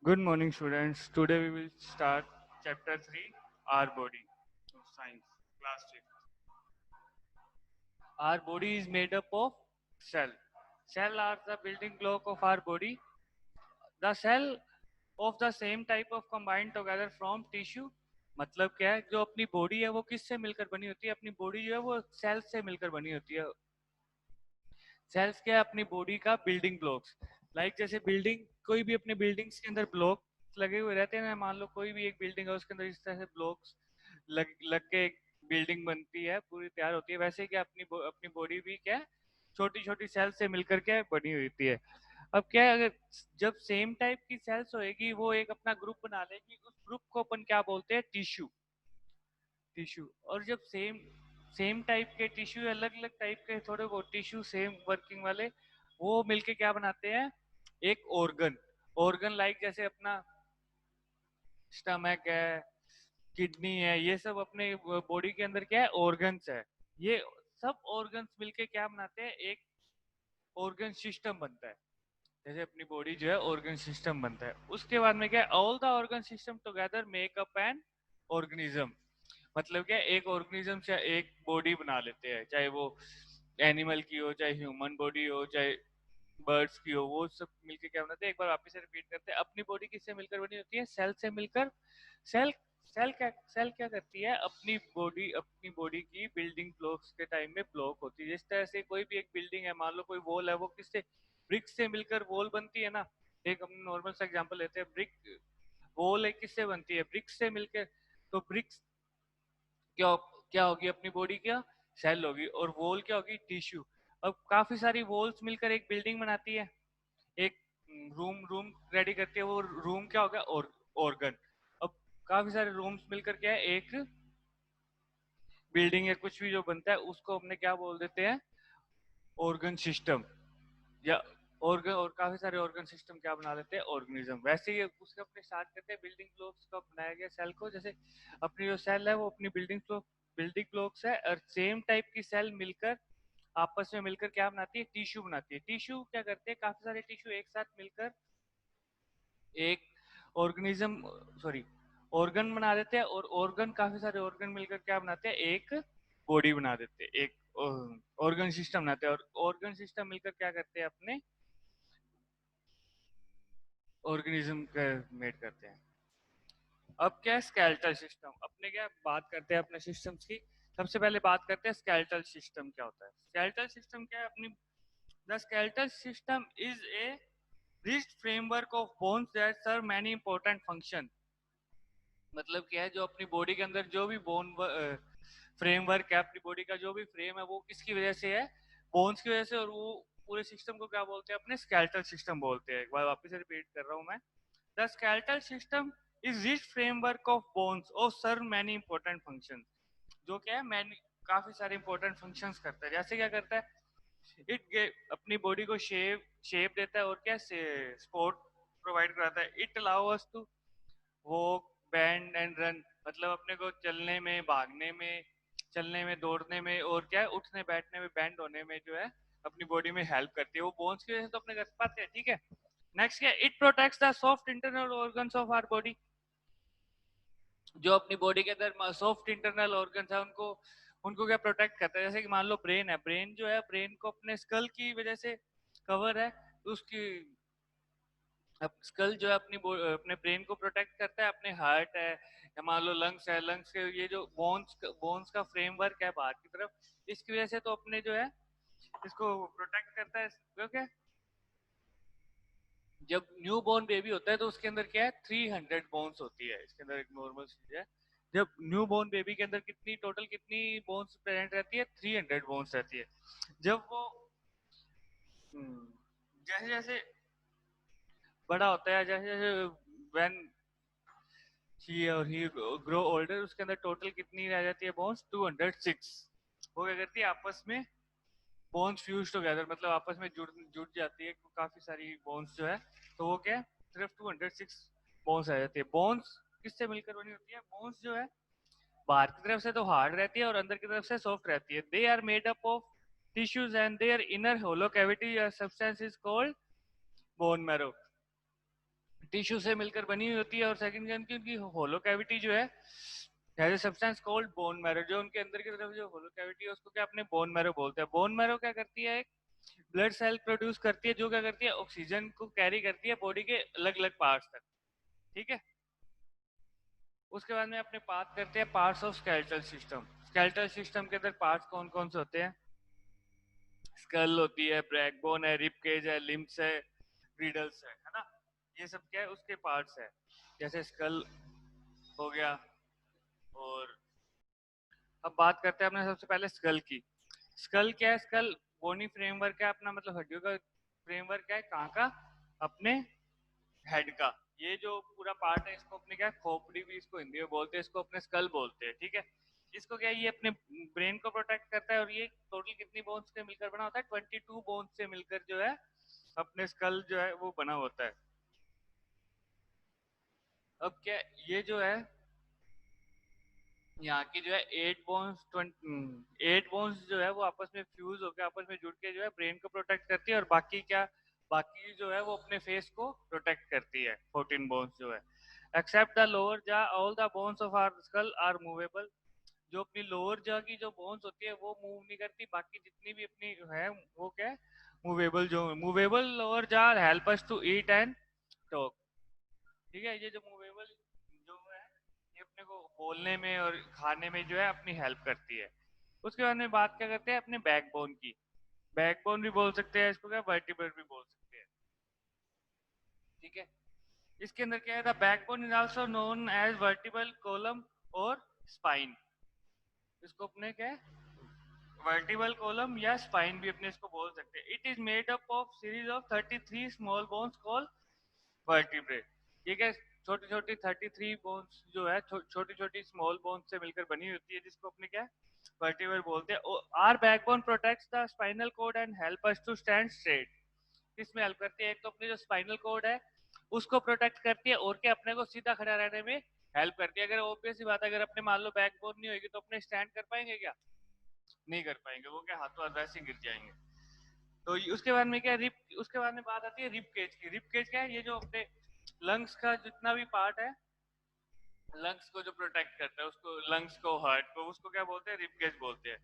Good morning, students. Today we will start chapter 3, Our Body of Science, class 6. Our body is made up of cell. Cell are the building block of our body. The cell of the same type of combined together from tissue. मतलब क्या है, जो अपनी body है वो किससे मिलकर बनी होती है? अपनी बॉडी जो है वो सेल से मिलकर बनी होती है। सेल्स क्या है? अपनी बॉडी का बिल्डिंग ब्लॉक्स। लाइक जैसे बिल्डिंग, कोई भी अपने बिल्डिंग्स के अंदर ब्लॉक लगे हुए रहते हैं ना। मान लो कोई भी एक बिल्डिंग है, उसके अंदर इस तरह से ब्लॉक्स लग के एक बिल्डिंग बनती है, पूरी तैयार होती है। वैसे क्या अपनी बॉडी भी क्या है, छोटी छोटी सेल्स से मिलकर के बनी हुई होती है। अब क्या है, अगर जब सेम टाइप की सेल्स होएगी, वो एक अपना ग्रुप बना लेगी, उस ग्रुप को अपन क्या बोलते हैं? टिश्यू। टिश्यू। और जब सेम सेम टाइप के टिश्यू, अलग अलग टाइप के थोड़े बहुत टिश्यू सेम वर्किंग वाले, वो मिलके क्या बनाते हैं? एक ऑर्गन। ऑर्गन लाइक जैसे अपना स्टमक है, किडनी है, ये सब अपने बॉडी के अंदर क्या है? ऑर्गन्स है। ये सब ऑर्गन्स मिलके क्या बनाते हैं? एक ऑर्गन सिस्टम बनता है। जैसे अपनी बॉडी जो है ऑर्गन सिस्टम बनता है, उसके बाद में क्या है? All the organ system together make up an organism. मतलब क्या, एक ऑर्गेनिज्म से एक बॉडी बना लेते हैं, चाहे वो एनिमल की हो, चाहे ह्यूमन बॉडी हो, चाहे बर्ड्स की हो। वो सब मिलकर क्या बनाते हैं? एक बार वापस से रिपीट करते हैं। अपनी बॉडी किससे मिलकर बनी होती है? सेल से मिलकर। सेल सेल क्या करती है? अपनी बॉडी की बिल्डिंग ब्लॉक्स के टाइम में ब्लॉक होती है। जिस तरह से कोई भी एक बिल्डिंग है, मान लो कोई वॉल है, वो किससे? ब्रिक्स से मिलकर वॉल बनती है ना। एक हम नॉर्मल सा एग्जांपल लेते हैं, ब्रिक वॉल है, किससे बनती है? ब्रिक्स से मिलकर। तो ब्रिक्स क्या क्या होगी? अपनी बॉडी क्या? सेल होगी। और वॉल क्या होगी? टिश्यू। अब काफी सारी वॉल्स मिलकर एक बिल्डिंग बनाती है, एक रूम रूम रेडी करती है। वो रूम क्या होगा? ऑर्गन। अब काफी सारे रूम्स मिलकर क्या है? एक बिल्डिंग है। कुछ भी जो बनता है उसको हमने क्या बोल देते हैं? Organ system. या ऑर्गन, और काफी सारे ऑर्गन सिस्टम क्या बना लेते हैं? ऑर्गेनिज्म। वैसे ही उसके अपने स्टार्ट करते हैं बिल्डिंग ब्लॉक्स का बनाया गया सेल को। जैसे अपनी जो सेल है वो अपनी बिल्डिंग ब्लॉक्स है, और सेम टाइप की सेल मिलकर आपस में मिलकर क्या बनाती है? टिश्यू बनाती है। टिश्यू क्या करते हैं? काफी सारे टिश्यू एक साथ मिलकर एक ऑर्गेनिज्म, सॉरी, ऑर्गन बना देते हैं। और ऑर्गन, काफी सारे ऑर्गन मिलकर क्या बनाते हैं? एक बॉडी बना देते हैं, एक ऑर्गन सिस्टम बनाते हैं। और ऑर्गन सिस्टम मिलकर क्या करते हैं? अपने ऑर्गेनिज्म मेड करते हैं। अब क्या है? Skeletal system. अपने क्या बात करते हैं अपने सिस्टम्स की। सबसे पहले बात करते हैं स्केलेटल सिस्टम क्या होता है। स्केलेटल सिस्टम क्या है अपनी? The skeletal system is a rigid framework of bones that serve many important function. मतलब क्या है? जो अपनी बॉडी के अंदर जो भी बोन फ्रेमवर्क है, अपनी बॉडी का जो भी फ्रेम है, वो किसकी वजह से है? बोन्स की वजह से। और वो पूरे सिस्टम को क्या बोलते हैं? अपने स्केलेटल सिस्टम बोलते हैं। एक बार वापस रिपीट कर रहा हूं मैं। The skeletal system is rich framework of bones और सर्व मैनी इंपॉर्टेंट फंक्शन। जो क्या है? मैनी, काफी सारे इंपॉर्टेंट फंक्शंस करता है। जैसे क्या करता है? अपनी बॉडी को शेप देता है, और क्या? सपोर्ट प्रोवाइड कराता है। It allow us to walk, bend and run. मतलब अपने को चलने में, भागने में, चलने में, दौड़ने में, और क्या है? उठने बैठने में, बेंड होने में जो है अपनी बॉडी में हेल्प करती है। वो बोन्स की वजह से तो अपने कर पाते हैं। ठीक है। नेक्स्ट क्या? It protects the soft internal organs of our body. जो अपनी बॉडी के अंदर सॉफ्ट इंटरनल ऑर्गन्स है, उनको उनको क्या प्रोटेक्ट करता है? जैसे कि मान लो ब्रेन है, ब्रेन जो है, ब्रेन को अपने स्कल की वजह से कवर है। तो उसकी स्कल जो है अपने ब्रेन को प्रोटेक्ट करता है। अपने हार्ट है, या मान लो लंग्स है, लंग्स के ये जो बोन्स का फ्रेमवर्क है बाहर की तरफ, इसकी वजह से तो अपने जो है इसको प्रोटेक्ट करता है। क्योंकि जब न्यू बॉर्न बेबी होता है तो उसके अंदर क्या है? 300 बोन्स होती है। इसके अंदर एक नॉर्मल चीज है। जब न्यू बॉर्न बेबी के अंदर कितनी बोन्स प्रेजेंट रहती है? 300 बोन्स रहती है। जब वो जैसे जैसे बड़ा होता है, जैसे जैसे व्हेन ही ग्रो ओल्डर, उसके अंदर टोटल कितनी रह जाती है बोन्स? 206। वो क्या करती है? आपस में बोन्स फ्यूज टुगेदर, मतलब आपस में जुड़ जाती है काफी सारी बोन्स जो है। तो वो क्या है? सिर्फ 206 बोन्स आ जाती है। बोन्स किससे मिलकर बनी होती है? बोन्स जो है बाहर की तरफ से तो हार्ड रहती है, और अंदर की तरफ से सॉफ्ट रहती है। They are made up of tissues and their inner hollow cavity substance is called bone marrow. Tissue से मिलकर बनी हुई होती है, और सेकंड क्या उनकी होलो कैविटी जो है has a substance called bone marrow, जो उनके अंदर की तरफ जो होलो कैविटी है उसको क्या अपने बोन मैरो बोलते हैं। बोन मैरो क्या करती है, एक ब्लड सेल प्रोड्यूस करती है, जो क्या करती है ऑक्सीजन को कैरी करती है बॉडी के अलग अलग पार्ट्स तक, ठीक है। उसके बाद में अपने बात करते हैं parts of skeletal system. Skeletal system के अंदर पार्ट्स कौन कौन से होते हैं? स्कल होती है, बैकबोन है, रिब केज है, लिम्स है, ग्रिडल्स है ना। ये सब क्या है उसके पार्ट्स है। जैसे स्कल हो गया, और अब बात करते हैं अपने सबसे पहले स्कल की। स्कल क्या है? स्कल बोनी फ्रेमवर्क है अपना, मतलब हड्डियों का फ्रेमवर्क है, कहाँ का? अपने हेड का। ये जो पूरा पार्ट है इसको अपने क्या, खोपड़ी भी इसको हिंदी में बोलते हैं, इसको अपने स्कल बोलते हैं, ठीक है। इसको क्या, ये अपने ब्रेन को प्रोटेक्ट करता है, और ये टोटल कितनी बोन्स से मिलकर बना होता है? 22 बोन्स से मिलकर जो है अपने स्कल जो है वो बना होता है। अब क्या, ये जो है यहाँ की जो है 8 बोन्स जो है वो आपस में फ्यूज होकर आपस में जुड़ के जो है ब्रेन को प्रोटेक्ट करती है, और बाकी क्या, बाकी जो है वो अपने फेस को प्रोटेक्ट करती है। 14 बोन्स जो है, except the lower jaw all the bones of our skull are movable. जो अपनी लोअर जा की जो बोन्स होती है वो मूव नहीं करती, बाकी जितनी भी अपनी है वो क्या है, मूवेबल। जो movable lower jaw help us to eat and talk, ठीक है। ये जो मूवेबल जो है ये अपने को बोलने में और खाने में जो है अपनी हेल्प करती है। उसके बाद में बात क्या करते हैं अपने बैकबोन की। बैकबोन भी बोल सकते हैं इसको, क्या वर्टिब्रेट भी बोल सकते हैं, ठीक है। इसके अंदर क्या है, the backbone is also known as vertebral column और स्पाइन। इसको अपने क्या है, वर्टिबल कॉलम या स्पाइन भी अपने इसको बोल सकते हैं। It is made up of series of 33 small bones called vertebrae. ये क्या, छोटी छोटी 33 बोन्स जो है छोटी छोटी स्मॉल बोन्स से मिलकर बनी होती है, जिसको अपने क्या वर्टिब्रे बोलते हैं। Our backbone protects the spinal cord and help us to stand straight. किसमें हेल्प करती है? एक तो अपनी जो स्पाइनल कॉर्ड है उसको प्रोटेक्ट करती है, और क्या अपने को सीधा खड़ा रहने में हेल्प करती है। अगर ऑब्वियस सी बात है, अगर अपने मान लो बैकबोन नहीं होगी तो अपने स्टैंड कर पाएंगे क्या? नहीं कर पाएंगे, वो क्या हाथों हाथ वैसे गिर जाएंगे। तो उसके बाद में क्या, रिप, उसके बाद में बात आती है रिप केज की। रिप केज क्या है? ये जो अपने लंग्स का जितना भी पार्ट है, लंग्स को जो प्रोटेक्ट करता है उसको, लंग्स को, हार्ट को, उसको क्या बोलते हैं? रिप केज बोलते हैं।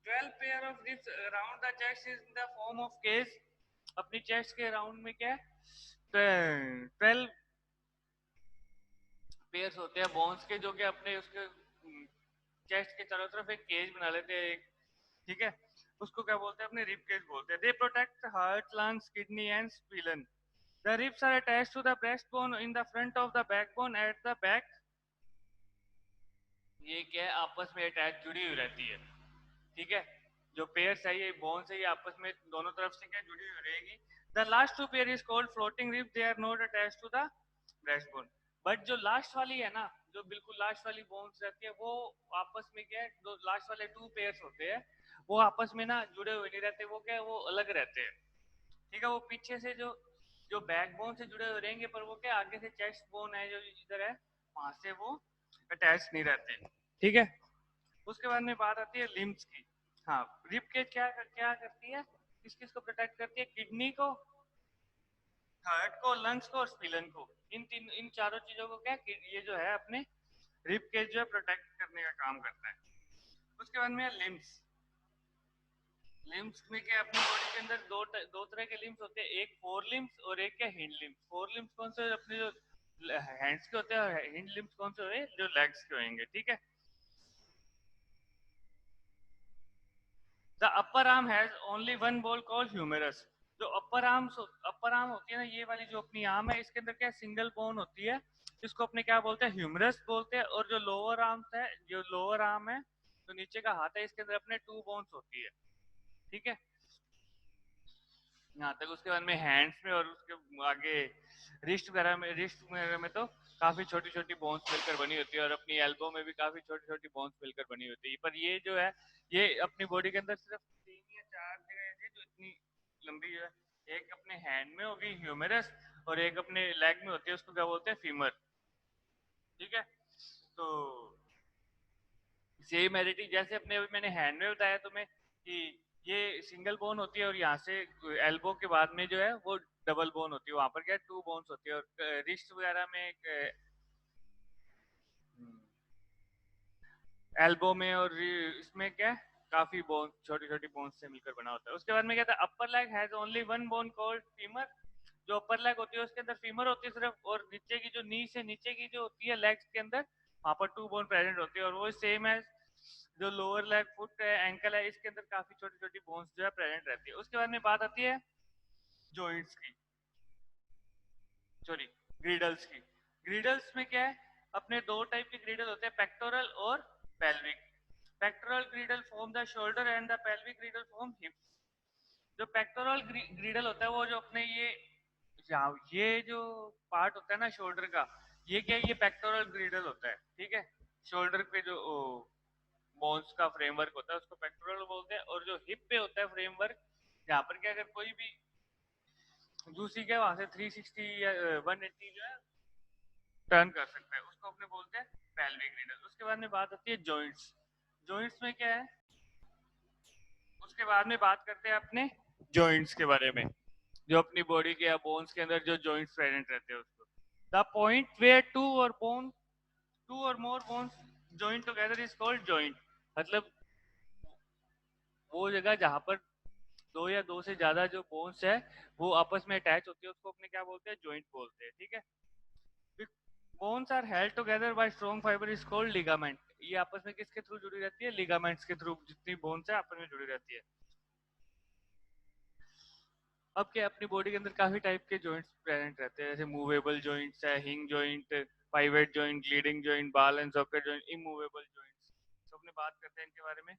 12 pair of ribs around the chest is in the form of cage. अपनी चेस्ट के अराउंड में क्या है, 12 पेयर्स होते हैं बोन्स के, जो कि अपने उसके चेस्ट के चारों तरफ एक केज बना लेते हैं एक, ठीक है। उसको क्या बोलते हैं? अपने रिब केज बोलते हैं। They protect heart, lungs, kidney and spleen. The ribs are attached to the breast bone in the front of the backbone at the back. ये क्या है, आपस में अटैच जुड़ी हुई रहती है, ठीक है। जो पेयर्स है ये बोन्स है, ये आपस में दोनों तरफ से क्या जुड़ी हुई रहेगी। The last two pair is called floating rib, they are not attached to the breast bone. But जो लास्ट वाली है ना, जो बिल्कुल लास्ट वाली बोन्स रहती है, वो आपस में क्या है, जो लास्ट वाले 2 पेयर्स होते हैं वो आपस में ना जुड़े हुए नहीं रहते, वो क्या है, वो अलग रहते हैं, ठीक है। वो पीछे से जो जो बैकबोन से जुड़े हुए रहेंगे, पर वो क्या आगे से चेस्ट बोन है जो इधर है वहां से वो अटैच नहीं रहते, ठीक है। उसके बाद में बात आती है लिम्स की। हाँ, रिब केज क्या क्या करती है, किस किस को प्रोटेक्ट करती है? किडनी को, हार्ट को, लंग्स को और स्प्लीन को। इन चारों चीजों को क्या ये जो है अपने रिब केज जो है प्रोटेक्ट करने का काम करता है। उसके बाद में लिम्स। लिम्स में क्या, अपनी बॉडी के अंदर दो तरह के लिम्स होते हैं, एक फोर लिम्स और एक क्या हिंड लिम्स। फोर लिम्स कौन से? अपने जो हैंड्स के होते हैं। हिंड लिम्स कौन से होते हैं? जो लेग्स के होंगे, ठीक है। The upper arm has only one बोल कॉल्ड ह्यूमेरस। जो अपर आर्म होती है ना, ये वाली जो अपनी आर्म है, इसके अंदर क्या सिंगल बोन होती है, इसको अपने क्या बोलते हैं? ह्यूमरस बोलते हैं। और जो लोअर आर्म्स है, जो लोअर आर्म है, जो नीचे का हाथ है, इसके अंदर अपने 2 बोन्स होती है, ठीक है। यहाँ तक। उसके बाद में हैंड्स में और उसके आगे रिस्ट वगैरह में तो काफी छोटी छोटी बोन्स मिलकर बनी होती है, और अपनी एल्बो में भी काफी छोटी छोटी बोन्स मिलकर बनी होती है। पर ये जो है, ये अपनी बॉडी के अंदर सिर्फ 3 या 4 जगह है जो इतनी लंबी है। एक अपने हैंड में होगी ह्यूमेरस, और एक अपने लेग में होती है, उसको क्या बोलते हैं? फीमर, ठीक है। तो सिमिलैरिटी जैसे अपने अभी मैंने हैंड में बताया तुम्हें कि ये सिंगल बोन होती है, और यहाँ से एल्बो के बाद में जो है वो डबल बोन होती है, वहां पर क्या टू बोन्स होती है। और रिस्ट वगैरह में एल्बो में और इसमें क्या काफी बोन छोटी छोटी बोन से मिलकर बना होता है। उसके बाद में क्या था, upper leg has only one bone called femur. जो अपर लेग होती है उसके अंदर फीमर होती है सिर्फ, और नीचे की जो नी से नीचे की जो होती है लेग्स के अंदर, वहां पर टू बोन प्रेजेंट होती है। और वो सेम है जो लोअर लेग फुट है एंकल है, इसके अंदर काफी छोटी छोटी बोन्स जो है प्रेजेंट रहती है। उसके बाद में बात आती है जॉइंट्स की, सॉरी ग्रिडल्स की। ग्रिडल्स में क्या है, अपने दो टाइप के ग्रिडल होते हैं, पेक्टोरल और pelvic. Pectoral ग्रिडल form the shoulder and the pelvic ग्रिडल form हिप्स। जो पेक्टोरल ग्रिडल होता है वो जो अपने ये जो पार्ट होता है ना शोल्डर का, ये क्या है, ये पेक्टोरल ग्रिडल होता है, ठीक है। शोल्डर पे जो बोन्स का फ्रेमवर्क होता है उसको पेक्टोरल बोलते हैं। और जो हिप पे होता है फ्रेमवर्क, जहाँ पर क्या अगर कोई भी दूसरी क्या वहां से 360 या 180 जो है टर्न कर सकता है, उसको अपने बोलते हैं पेल्विक ग्रिडल। उसके बाद में बात आती है जॉइंट्स। जॉइंट्स में क्या है, उसके बाद में बात करते हैं अपने जॉइंट्स के बारे में, जो अपनी बॉडी के या बोन्स के अंदर जो जॉइंट्स प्रेजेंट रहते हैं उसको। The point where two or more bones joint together is called joint. मतलब वो जगह जहां पर दो या दो से ज्यादा जो बोन्स है वो आपस में अटैच होती है उसको अपने क्या बोलते हैं, जॉइंट बोलते हैं, ठीक है। Bones are held together by strong fibre is called ligament. ये आपस में किसके थ्रू जुड़ी रहती है, लिगामेंट्स के थ्रू, जितनी बोन्स है आपस में जुड़ी रहती है। अब क्या अपनी बॉडी के अंदर काफी टाइप के जॉइंट्स प्रेजेंट रहते हैं, जैसे मूवेबल जॉइंट्स है, hinge joint, pivot joint, gliding joint, ball and socket joint, immovable joints. तो अपने बात करते हैं इनके बारे में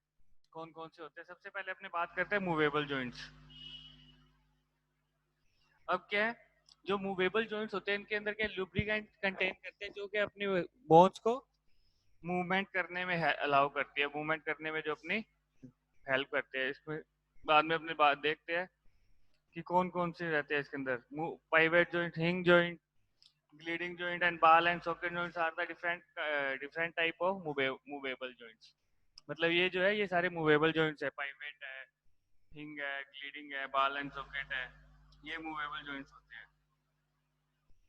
कौन कौन से होते हैं। सबसे पहले अपने बात करते हैं मूवेबल जॉइंट्स। अब क्या है, जो मूवेबल जॉइंट्स होते हैं इनके अंदर क्या लुब्रिकेंट कंटेन करते हैं, जो कि अपनी बोन्स को मूवमेंट करने में अलाउ करती है, मूवमेंट करने में जो अपनी हेल्प करते हैं। इसमें बाद में अपने बात देखते हैं कि कौन कौन से रहते हैं इसके अंदर। Pivot joint, hinge joint, gliding joint and ball and socket joints are the different type of movable joints. मतलब ये जो है ये सारे मूवेबल जॉइंट्स है, पाइवेट है, हिंग है, ग्लीडिंग है, बॉल एंड सॉकेट है, ये मूवेबल जॉइंट्स होते हैं।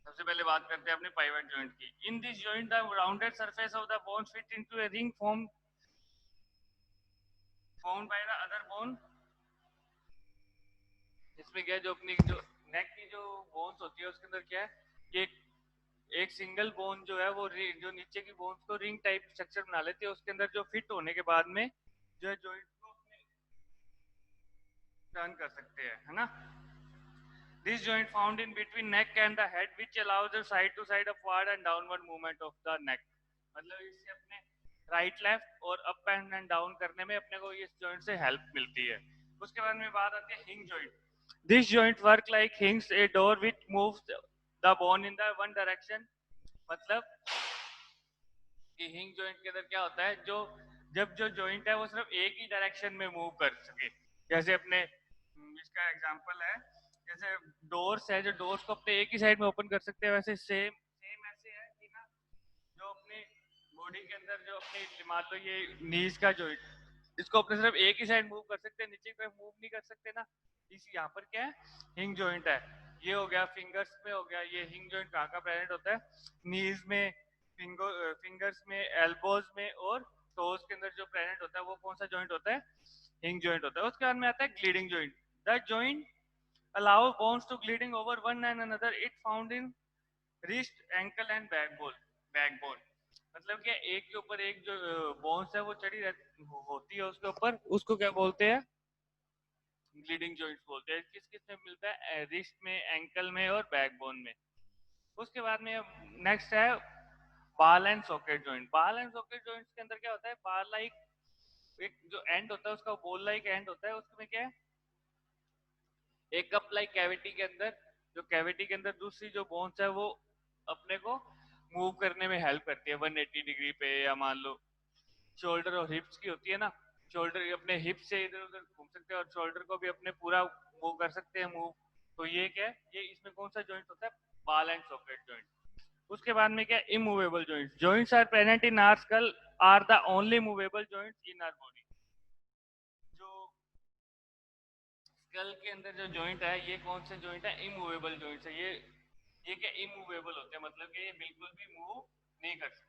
सबसे पहले बात करते हैं अपने पाइवेट जॉइंट की। In this joint the rounded surface of the bone fit into a ring formed by the other bone. इसमें क्या है, जो अपनी जो नेक की जो बोन्स होती है उसके अंदर क्या है कि एक सिंगल बोन जो है वो जो नीचे की बोन्स को रिंग टाइप स्ट्रक्चर बना लेती है, उसके अंदर जो फिट होने के बाद में जो है जॉइंट को अपने टर्न कर सकते हैं, है ना। This joint found in between neck and the head which allows the side to side upward and downward movement of the neck. मतलब इससे अपने राइट लेफ्ट और अप एंड डाउन करने में अपने को इस जॉइंट से हेल्प मिलती है। उसके बाद में बात आती है hinge joint. This joint work like हिंग्स a door which moves the bone in the one direction. मतलब कि हिंग जॉइंट के अंदर क्या होता है, जो जब जो जॉइंट है वो सिर्फ एक ही डायरेक्शन में मूव कर सके। जैसे अपने इसका एग्जांपल है, जैसे डोर्स है, जो डोर्स को अपने एक ही साइड में ओपन कर सकते हैं, वैसे सेम सेम ऐसे है कि ना, जो अपने बॉडी के अंदर जो अपनी मान लो ये नीज का जॉइंट, इसको अपने सिर्फ एक ही साइड मूव कर सकते हैं, नीचे की तरफ मूव नहीं कर सकते ना। इस यहाँ पर क्या है, हिंग जॉइंट है। ये हो गया फिंगर्स में, हो गया ये हिंग जॉइंट कहाँ का प्रेजेंट होता है, नीज में, फिंगर्स में, एल्बोज में और टोज के अंदर जो प्रेजेंट होता है वो कौन सा जॉइंट होता है, हिंग जॉइंट होता है। उसके बाद में आता है gliding joint. The joint allow bones to gliding over one and another, it found in wrist, ankle and backbone. मतलब क्या एक के ऊपर एक जो बोन्स है वो चढ़ी होती है उसके ऊपर, उसको क्या बोलते हैं, ग्लीडिंग जॉइंट्स बोलते हैं। किस किस में मिलता है, रिस्ट में, एंकल में और बैकबोन में। उसके बाद में नेक्स्ट है बाल एंड सॉकेट जॉइंट। बाल एंड सॉकेट जॉइंट्स के अंदर क्या होता है, बाल लाइक एक जो एंड होता है उसका बोल लाइक एंड होता है, उसमें क्या है एक कप लाइक कैविटी के अंदर, जो कैविटी के अंदर दूसरी जो बोन्स है वो अपने को मूव करने में हेल्प करती है 180 डिग्री पे, या मान लो शोल्डर और हिप्स की होती है ना, शोल्डर अपने हिप से इधर उधर घूम सकते हैं और शोल्डर को भी अपने पूरा मूव कर सकते हैं मूव। तो ये क्या है, ये इसमें कौन सा जॉइंट होता है, बाल एंड सॉकेट जॉइंट। उसके बाद में क्या, immovable joints. Joints are present in our skull, are the only movable joints in our body. जो स्कल के अंदर जो जॉइंट है ये कौन से जॉइंट है? इमूवेबल जॉइंट्स है ये क्या इमूवेबल होते हैं, मतलब कि ये बिल्कुल भी मूव नहीं कर सकते।